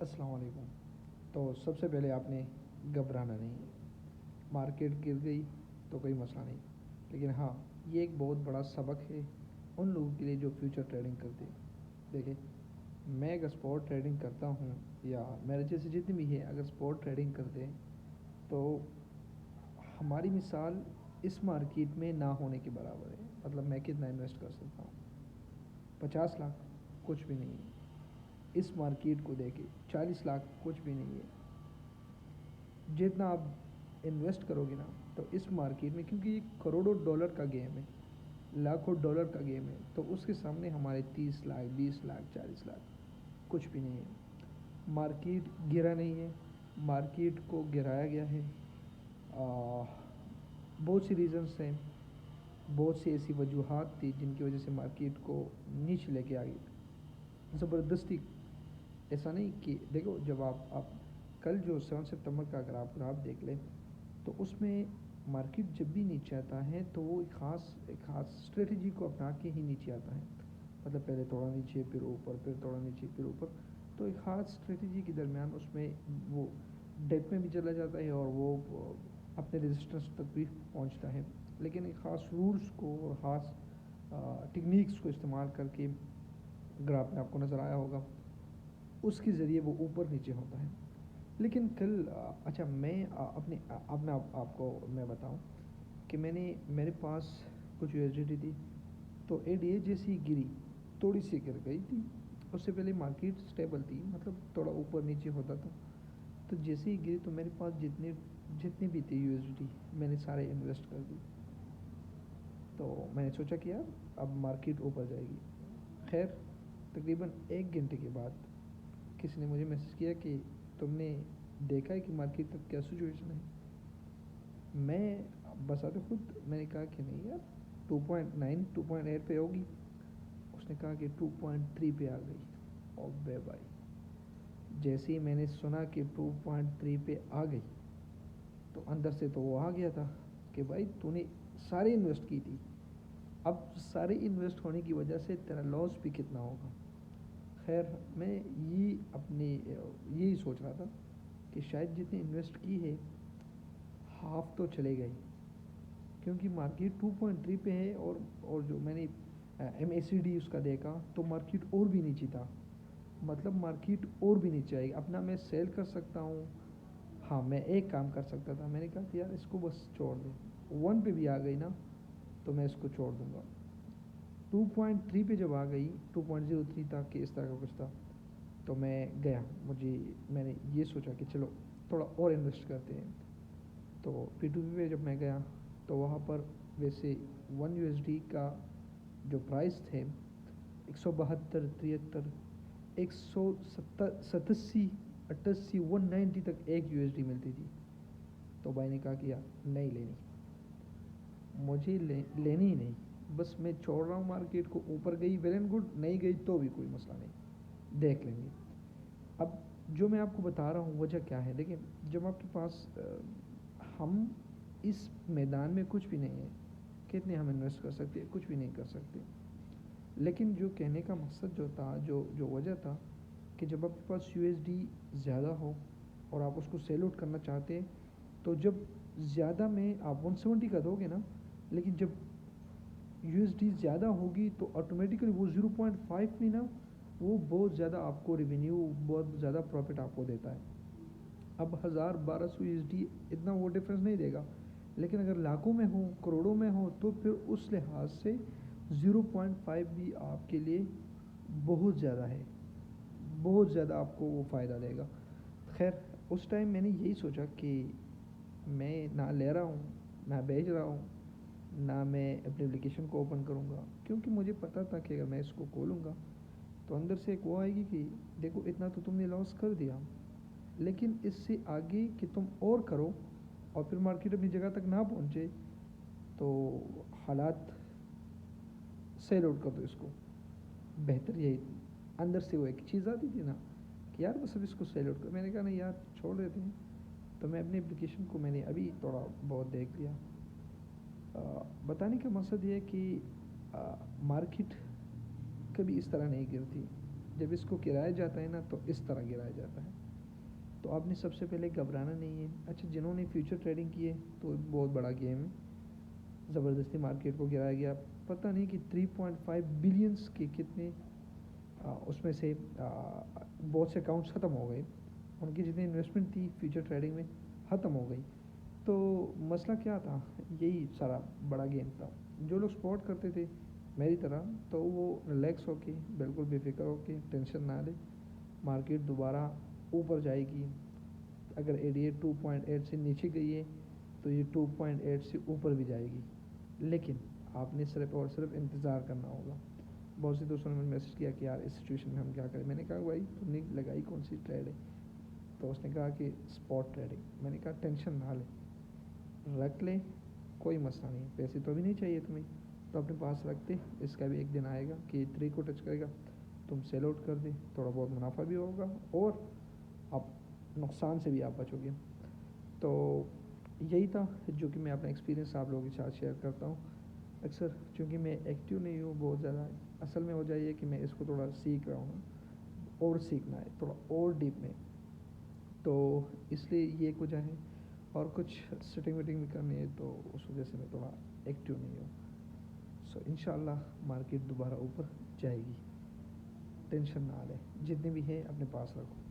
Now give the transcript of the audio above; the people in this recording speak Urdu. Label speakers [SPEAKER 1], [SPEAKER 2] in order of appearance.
[SPEAKER 1] السلام علیکم۔ تو سب سے پہلے آپ نے گھبرانا نہیں، مارکیٹ گر گئی تو کوئی مسئلہ نہیں، لیکن ہاں یہ ایک بہت بڑا سبق ہے ان لوگوں کے لیے جو فیوچر ٹریڈنگ کرتے ہیں۔ دیکھیں، میں اگر اسپورٹ ٹریڈنگ کرتا ہوں یا میرے جیسے جتنے بھی ہیں اگر اسپورٹ ٹریڈنگ کرتے ہیں تو ہماری مثال اس مارکیٹ میں نہ ہونے کے برابر ہے۔ مطلب میں کتنا انویسٹ کر سکتا ہوں؟ 50 لاکھ کچھ بھی نہیں ہے۔ اس مارکیٹ کو دیکھے 40 لاکھ کچھ بھی نہیں ہے۔ جتنا آپ انویسٹ کرو گے نا تو اس مارکیٹ میں، کیونکہ یہ کروڑوں ڈالر کا گیم ہے، لاکھوں ڈالر کا گیم ہے، تو اس کے سامنے ہمارے 30 لاکھ 20 لاکھ 40 لاکھ کچھ بھی نہیں ہے۔ مارکیٹ گرا نہیں ہے، مارکیٹ کو گرایا گیا ہے۔ بہت سی ریزنس ہیں، بہت سی ایسی وجوہات تھی جن کی وجہ سے مارکیٹ کو نیچے لے کے آ گئی زبردستی۔ ایسا نہیں کہ دیکھو، جب آپ کل جو 7 ستمبر کا اگر آپ گراف دیکھ لیں تو اس میں مارکیٹ جب بھی نیچے آتا ہے تو وہ ایک خاص اسٹریٹجی کو اپنا کے ہی نیچے آتا ہے۔ مطلب پہلے تھوڑا نیچے پھر اوپر، پھر تھوڑا نیچے پھر اوپر، تو ایک خاص اسٹریٹجی کے درمیان اس میں وہ ڈیپ میں بھی چلا جاتا ہے اور وہ اپنے ریزسٹنس تک بھی پہنچتا ہے، لیکن ایک خاص رولز کو اور خاص ٹیکنیکس کو استعمال کر کے گراف میں آپ کو نظر آیا ہوگا، اس کے ذریعے وہ اوپر نیچے ہوتا ہے۔ لیکن کل اچھا میں اپنے آپ کو میں بتاؤں کہ میرے پاس کچھ یو ایس ڈی ٹی تھی، تو اے ڈی اے جیسی گری، تھوڑی سی گر گئی تھی۔ اس سے پہلے مارکیٹ سٹیبل تھی، مطلب تھوڑا اوپر نیچے ہوتا تھا، تو جیسے ہی گری تو میرے پاس جتنے بھی تھے یو ایس ڈی ٹی میں نے سارے انویسٹ کر دی۔ تو میں نے سوچا کہ یار اب مارکیٹ اوپر جائے گی۔ خیر، تقریباً 1 گھنٹے کے بعد کسی نے مجھے میسج کیا کہ تم نے دیکھا ہے کہ مارکیٹ کا کیا سچویشن ہے؟ میں بساتے خود میں نے کہا کہ نہیں یار، 2.9 2.8 پہ ہوگی۔ اس نے کہا کہ 2.3 پہ آ گئی۔ او بے بھائی، جیسے ہی میں نے سنا کہ 2.3 پہ آ گئی تو اندر سے تو وہ آ گیا تھا کہ بھائی تو نے سارے انویسٹ کی تھی، اب سارے انویسٹ ہونے کی وجہ سے تیرا لاس بھی کتنا ہوگا۔ خیر، میں یہی سوچ رہا تھا کہ شاید جتنے انویسٹ کی ہے ہاف تو چلے گئے، کیونکہ مارکیٹ 2.3 پہ ہے، اور جو میں نے ایم اے سی ڈی اس کا دیکھا تو مارکیٹ اور بھی نیچے تھا۔ مطلب مارکیٹ اور بھی نیچے آئے گی، اپنا میں سیل کر سکتا ہوں۔ ہاں، میں ایک کام کر سکتا تھا، میں نے کہا کہ یار اس کو بس چھوڑ دے، 1 پہ بھی آ گئی نا تو میں اس کو چھوڑ دوں گا۔ 2.3 پہ جب آ گئی، 2.03 تھا کہ اس طرح کا کچھ تھا، تو میں گیا، میں نے یہ سوچا کہ چلو تھوڑا اور انویسٹ کرتے ہیں۔ تو پی ٹو پی پہ جب میں گیا تو وہاں پر ویسے 1 یو ایس ڈی کا جو پرائس تھے 172 73 187 88 190 تک ایک یو ایس ڈی ملتی تھی۔ تو بھائی نے کہا کہ یار نہیں لینی، مجھے لینی ہی نہیں، بس میں چھوڑ رہا ہوں مارکیٹ کو۔ اوپر گئی ویل اینڈ گڈ، نہیں گئی تو بھی کوئی مسئلہ نہیں، دیکھ لیں گے۔ اب جو میں آپ کو بتا رہا ہوں وجہ کیا ہے، دیکھیں جب آپ کے پاس ہم اس میدان میں کچھ بھی نہیں ہے، کتنے ہم انویسٹ کر سکتے، کچھ بھی نہیں کر سکتے، لیکن جو کہنے کا مقصد جو تھا، جو وجہ تھا کہ جب آپ کے پاس یو ایس ڈی زیادہ ہو اور آپ اس کو سیل آؤٹ کرنا چاہتے ہیں، تو جب زیادہ میں آپ 170 کا دو گے نا، لیکن جب یو ایس ڈی زیادہ ہوگی تو آٹومیٹیکلی وہ 0.5 میں نا وہ بہت زیادہ آپ کو ریونیو، بہت زیادہ پروفٹ آپ کو دیتا ہے۔ اب 1000 1200 یو ایس ڈی اتنا وہ ڈفرینس نہیں دے گا، لیکن اگر لاکھوں میں ہو، کروڑوں میں ہو، تو پھر اس لحاظ سے 0.5 بھی آپ کے لیے بہت زیادہ ہے، بہت زیادہ آپ کو وہ فائدہ دے گا۔ خیر، اس ٹائم میں نے یہی سوچا کہ میں نہ لے رہا ہوں، نہ بیچ رہا ہوں، نہ میں اپنی اپلیکیشن کو اوپن کروں گا، کیونکہ مجھے پتہ تھا کہ اگر میں اس کو کھولوں گا تو اندر سے ایک وہ آئے گی کہ دیکھو اتنا تو تم نے لاس کر دیا، لیکن اس سے آگے کہ تم اور کرو اور پھر مارکیٹ اپنی جگہ تک نہ پہنچے تو حالات سیل آؤٹ کر دو اس کو، بہتر یہی تھی۔ اندر سے وہ ایک چیز آتی تھی نا کہ یار بس اب اس کو سیل آؤٹ کر، میں نے کہا نہیں یار چھوڑ دیتے ہیں۔ تو میں اپنی اپلیکیشن کو میں نے ابھی تھوڑا بہت دیکھ لیا۔ بتانے کا مقصد یہ ہے کہ مارکیٹ کبھی اس طرح نہیں گرتی جب اس کو گرایا جاتا ہے نا تو اس طرح گرایا جاتا ہے. تو آپ نے سب سے پہلے گھبرانا نہیں ہے. اچھا جنہوں نے فیوچر ٹریڈنگ کی ہے تو بہت بڑا گیم ہے, زبردستی مارکیٹ کو گرایا گیا, پتہ نہیں کہ 3.5 بلینس کے کتنے اس میں سے بہت سے اکاؤنٹس ختم ہو گئے, ان کی جتنی انویسٹمنٹ تھی فیوچر ٹریڈنگ میں ختم ہو گئی. تو مسئلہ کیا تھا, یہی سارا بڑا گیم تھا. جو لوگ سپورٹ کرتے تھے میری طرح تو وہ ریلیکس ہو کے بالکل بے فکر ہو کے ٹینشن نہ لے, مارکیٹ دوبارہ اوپر جائے گی. اگر 2.8 سے نیچے گئی ہے تو یہ 2.8 سے اوپر بھی جائے گی, لیکن آپ نے صرف اور صرف انتظار کرنا ہوگا. بہت سے دوستوں نے مجھے میسج کیا کہ یار اس سچویشن میں ہم کیا کریں. میں نے کہا بھائی تم نے لگائی کون سی ٹریڈ ہے, تو اس نے کہا کہ اسپاٹ ٹریڈنگ. میں نے کہا ٹینشن نہ لے, رکھ لے, کوئی مسئلہ نہیں, پیسے تو بھی نہیں چاہیے تمہیں تو اپنے پاس رکھتے, اس کا بھی ایک دن آئے گا کہ 3 کو ٹچ کرے گا, تم سیل آؤٹ کر دے, تھوڑا بہت منافع بھی ہوگا اور آپ نقصان سے بھی آپ بچو گے. تو یہی تھا جو کہ میں اپنا ایکسپیرینس آپ لوگوں کے ساتھ شیئر کرتا ہوں. اکثر چونکہ میں ایکٹیو نہیں ہوں بہت زیادہ, اصل میں ہو جائے کہ میں اس کو تھوڑا سیکھ رہا ہوں, اور سیکھنا ہے تھوڑا اور ڈیپ میں, تو اس لیے یہ ایک وجہ ہے. اور کچھ سیٹنگ ویٹنگ بھی کرنی ہے تو اس وجہ سے میں تھوڑا ایکٹیو نہیں ہوں. سو انشاءاللہ مارکیٹ دوبارہ اوپر جائے گی, ٹینشن نہ لیں, جتنے بھی ہیں اپنے پاس رکھو.